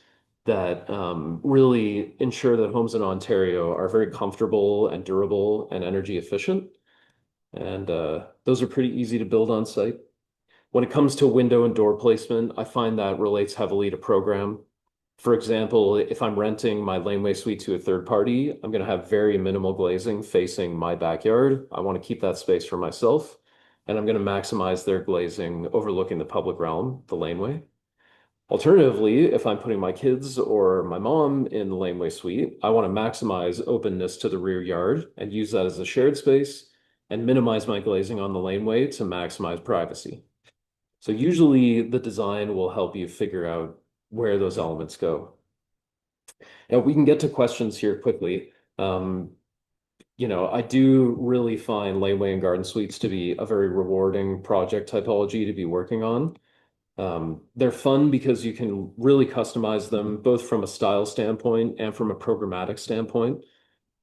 that really ensure that homes in Ontario are very comfortable and durable and energy efficient. And those are pretty easy to build on site. When it comes to window and door placement, I find that relates heavily to program. For example, if I'm renting my laneway suite to a third party, I'm going to have very minimal glazing facing my backyard. I want to keep that space for myself, and I'm going to maximize their glazing overlooking the public realm, the laneway. Alternatively, if I'm putting my kids or my mom in the laneway suite, I want to maximize openness to the rear yard and use that as a shared space and minimize my glazing on the laneway to maximize privacy. So usually the design will help you figure out where those elements go. Now we can get to questions here quickly. I do really find laneway and garden suites to be a very rewarding project typology to be working on. They're fun because you can really customize them both from a style standpoint and from a programmatic standpoint.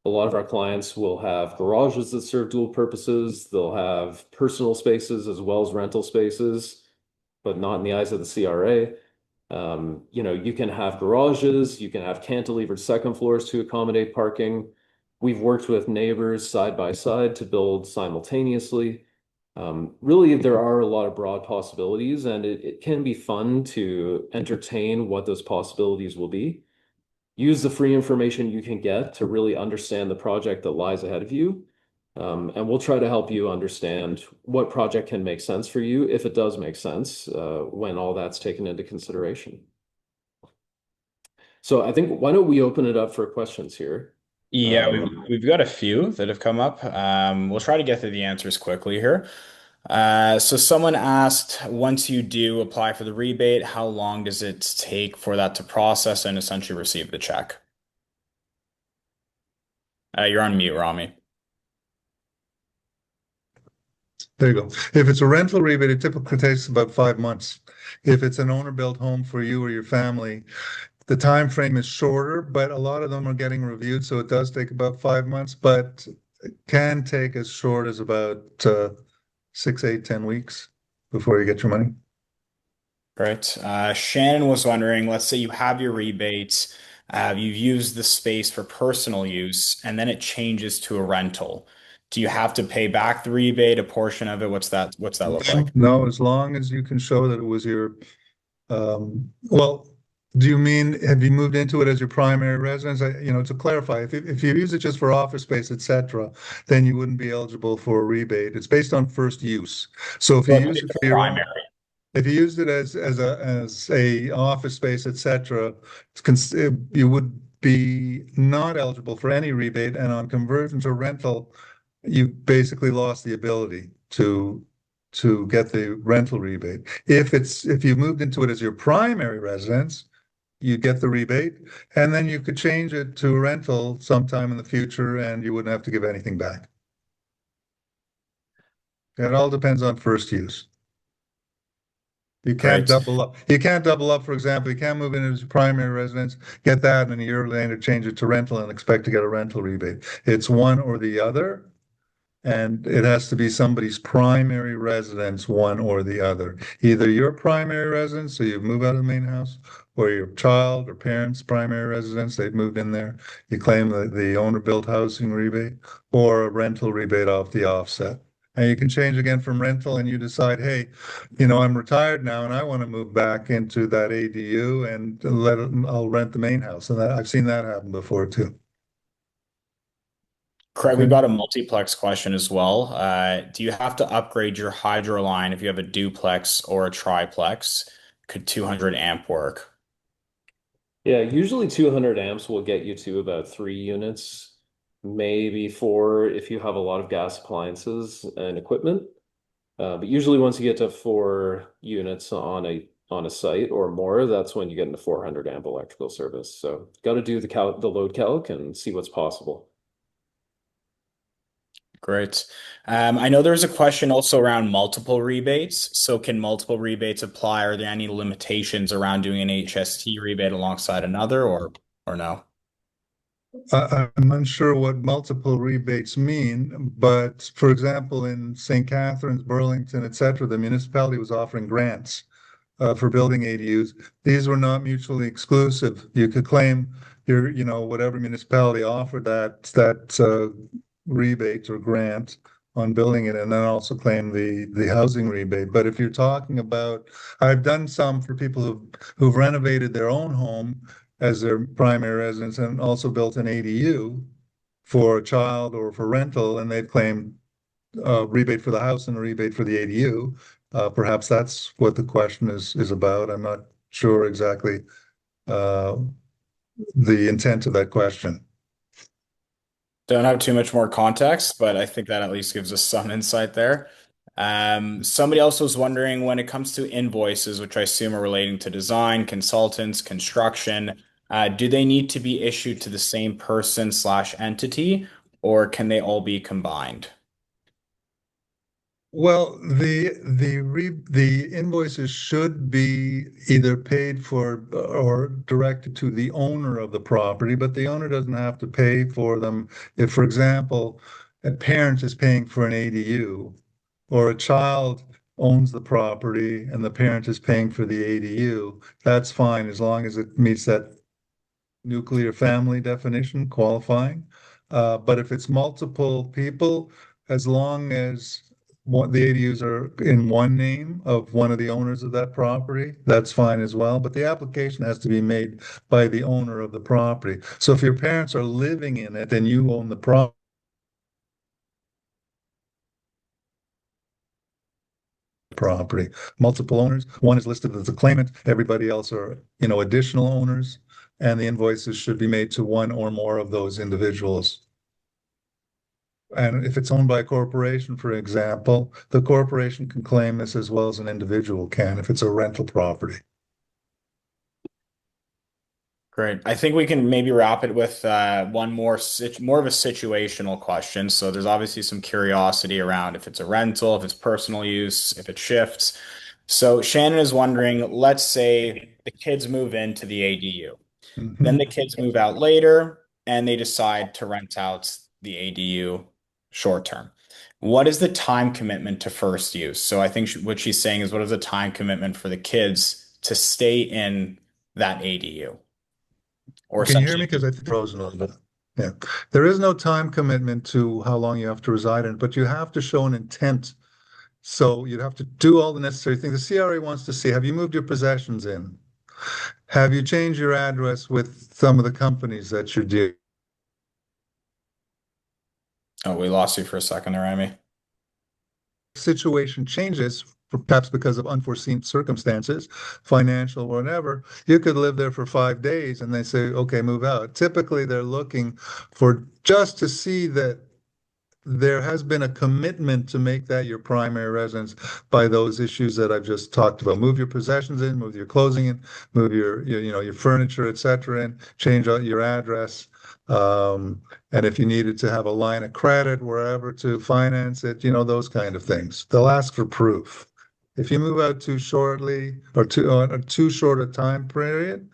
A lot of our clients will have garages that serve dual purposes. They'll have personal spaces as well as rental spaces. but not in the eyes of the CRA. You can have garages, you can have cantilevered second floors to accommodate parking. We've worked with neighbors side by side to build simultaneously. Really, there are a lot of broad possibilities, and it can be fun to entertain what those possibilities will be. Use the free information you can get to really understand the project that lies ahead of you. And we'll try to help you understand what project can make sense for you, if it does make sense, when all that's taken into consideration. So I think why don't we open it up for questions here? Yeah, Um, we've got a few that have come up. We'll try to get through the answers quickly here. So someone asked, once you do apply for the rebate, how long does it take for that to process and essentially receive the check? You're on mute, Rami. There you go. If it's a rental rebate, it typically takes about 5 months. If it's an owner-built home for you or your family, the time frame is shorter, but a lot of them are getting reviewed, so it does take about 5 months, but it can take as short as about 6, 8, 10 weeks before you get your money. Right. Shannon was wondering, let's say you have your rebates, you've used the space for personal use, and then it changes to a rental. Do you have to pay back the rebate, a portion of it? What's that look No, like? no, as long as you can show that it was your, well, do you mean have you moved into it as your primary residence? To clarify, if you use it just for office space, etc., then you wouldn't be eligible for a rebate. It's based on first use. So if you Well, use it's it the for your own, primary. if you used it as a office space, etc., you would be not eligible for any rebate, and on conversion to rental, you basically lost the ability to get the rental rebate. If you moved into it as your primary residence, you get the rebate, and then you could change it to a rental sometime in the future, and you wouldn't have to give anything back. It all depends on first use. You can't Great. double up. You can't double up, for example, you can't move in as your primary residence, get that, and a year later change it to rental and expect to get a rental rebate. It's one or the other, and it has to be somebody's primary residence, one or the other. Either your primary residence, so you move out of the main house, or your child or parents' primary residence, they've moved in there. You claim the owner-built housing rebate or a rental rebate off the offset. And you can change again from rental and you decide, hey, I'm retired now and I want to move back into that ADU and I'll rent the main house. And I've seen that happen before too. Craig, we've Okay. got a multiplex question as well. Do you have to upgrade your hydro line if you have a duplex or a triplex? Could 200 amp work? yeah, usually 200 amps will get you to about 3 units, maybe four if you have a lot of gas appliances and equipment. But usually once you get to 4 units on a site or more, that's when you get into 400 amp electrical service. So got to do the load calc and see what's possible. Great. I know there's a question also around multiple rebates. So can multiple rebates apply? Are there any limitations around doing an HST rebate alongside another or no? I'm unsure what multiple rebates mean, but for example, in St. Catharines, Burlington, etc., the municipality was offering grants for building ADUs. These were not mutually exclusive. You could claim whatever municipality offered that rebate or grant on building it, and then also claim the housing rebate. But if you're talking about, I've done some for people who've renovated their own home as their primary residence and also built an ADU for a child or for rental, and they've claimed a rebate for the house and a rebate for the ADU. Perhaps that's what the question is about. I'm not sure exactly uh, the intent of that question. Don't have too much more context, but I think that at least gives us some insight there. Somebody else was wondering when it comes to invoices, which I assume are relating to design, consultants, construction, do they need to be issued to the same person slash entity, or can they all be combined? Well, the invoices should be either paid for or directed to the owner of the property, but the owner doesn't have to pay for them. If, for example, a parent is paying for an ADU or a child owns the property and the parent is paying for the ADU, that's fine as long as it meets that nuclear family definition qualifying. But if it's multiple people, as long as the ADUs are in one name of one of the owners of that property, that's fine as well. But the application has to be made by the owner of the property. So if your parents are living in it and you own the property, multiple owners, one is listed as a claimant, everybody else are, additional owners, and the invoices should be made to one or more of those individuals. And if it's owned by a corporation, for example, the corporation can claim this as well as an individual can if it's a rental property. Great. I think we can maybe wrap it with one more of a situational question. So there's obviously some curiosity around if it's a rental, if it's personal use, if it shifts. So Shannon is wondering, let's say the kids move into the ADU. Then the Mhm. kids move out later and they decide to rent out the ADU short term. What is the time commitment to first use? So I think what she's saying is what is the time commitment for the kids to stay in that ADU or Can you hear me? essentially Because I think frozen a little bit. Yeah. There is no time commitment to how long you have to reside in it, but you have to show an intent. So you'd have to do all the necessary things. The CRA wants to see, have you moved your possessions in? Have you changed your address with some of the companies that you're dealing? Oh, we lost you for a second there, Amy. Situation changes, perhaps because of unforeseen circumstances, financial, whatever, you could live there for 5 days and they say, okay, move out. Typically, they're looking for just to see that there has been a commitment to make that your primary residence by those issues that I've just talked about. Move your possessions in, move your clothing in, move your furniture, etc., and change out your address. And if you needed to have a line of credit wherever to finance it, those kind of things. They'll ask for proof. If you move out too shortly or too short a time period,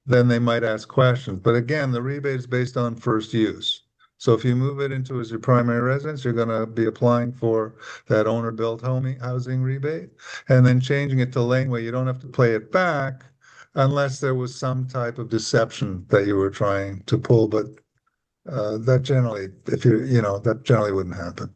then they might ask questions. But again, the rebate is based on first use. So if you move it into as your primary residence, you're going to be applying for that owner-built home housing rebate, and then changing it to laneway. You don't have to pay it back unless there was some type of deception that you were trying to pull. But that generally, if that generally wouldn't happen.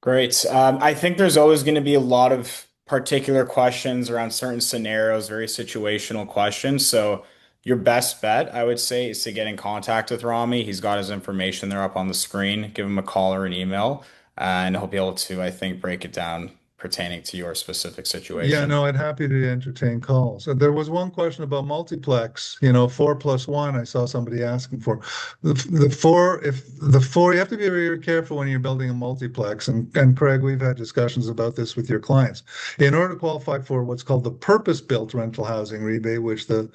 Great. I think there's always going to be a lot of particular questions around certain scenarios, very situational questions. So your best bet, I would say, is to get in contact with Rami. He's got his information there up on the screen. Give him a call or an email, and he'll be able to, I think, break it down pertaining to your specific Yeah, situation. no, I'd happy to entertain calls. There was one question about multiplex, 4+1. I saw somebody asking for the four. If the four, you have to be very careful when you're building a multiplex. And Craig, we've had discussions about this with your clients. In order to qualify for what's called the purpose-built rental housing rebate, which the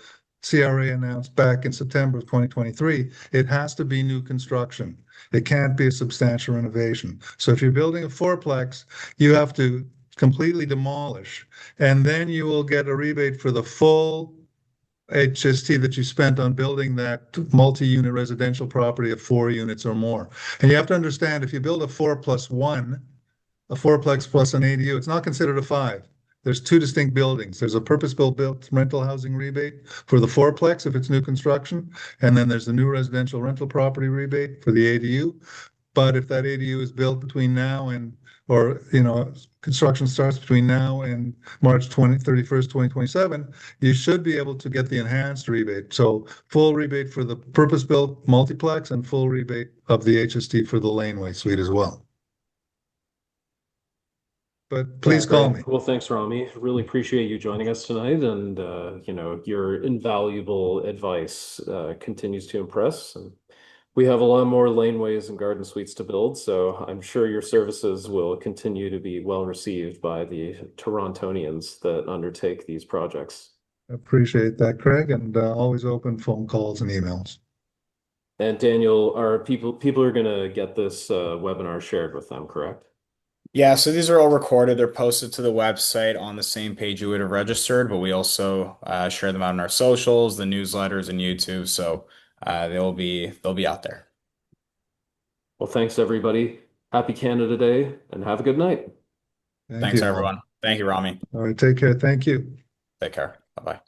CRA announced back in September of 2023, it has to be new construction. It can't be a substantial renovation. So if you're building a fourplex, you have to completely demolish, and then you will get a rebate for the full HST that you spent on building that multi-unit residential property of 4 units or more. And you have to understand, if you build a 4+1, a fourplex plus an ADU, it's not considered a five. There's two distinct buildings. There's a purpose-built rental housing rebate for the fourplex if it's new construction, and then there's the new residential rental property rebate for the ADU. But if that ADU is built between now and, or, construction starts between now and March 31st, 2027, you should be able to get the enhanced rebate. So full rebate for the purpose-built multiplex and full rebate of the HST for the laneway suite as well. But Yeah, please call me. great. Well, thanks, Rami. Really appreciate you joining us tonight, and your invaluable advice continues to impress. And we have a lot more laneways and garden suites to build, so I'm sure your services will continue to be well received by the Torontonians that undertake these projects. Appreciate that, Craig, and always open phone calls and emails. And Daniel, are people are going to get this webinar shared with them, correct? Yeah, so these are all recorded. They're posted to the website on the same page you would have registered, but we also share them out on our socials, the newsletters, and YouTube. So they'll be out there. Well, thanks everybody. Happy Canada Day, and have a good night. Thank Thanks, you. everyone. Thank you, Rami. All right, take care. Thank you. Take care. Bye bye.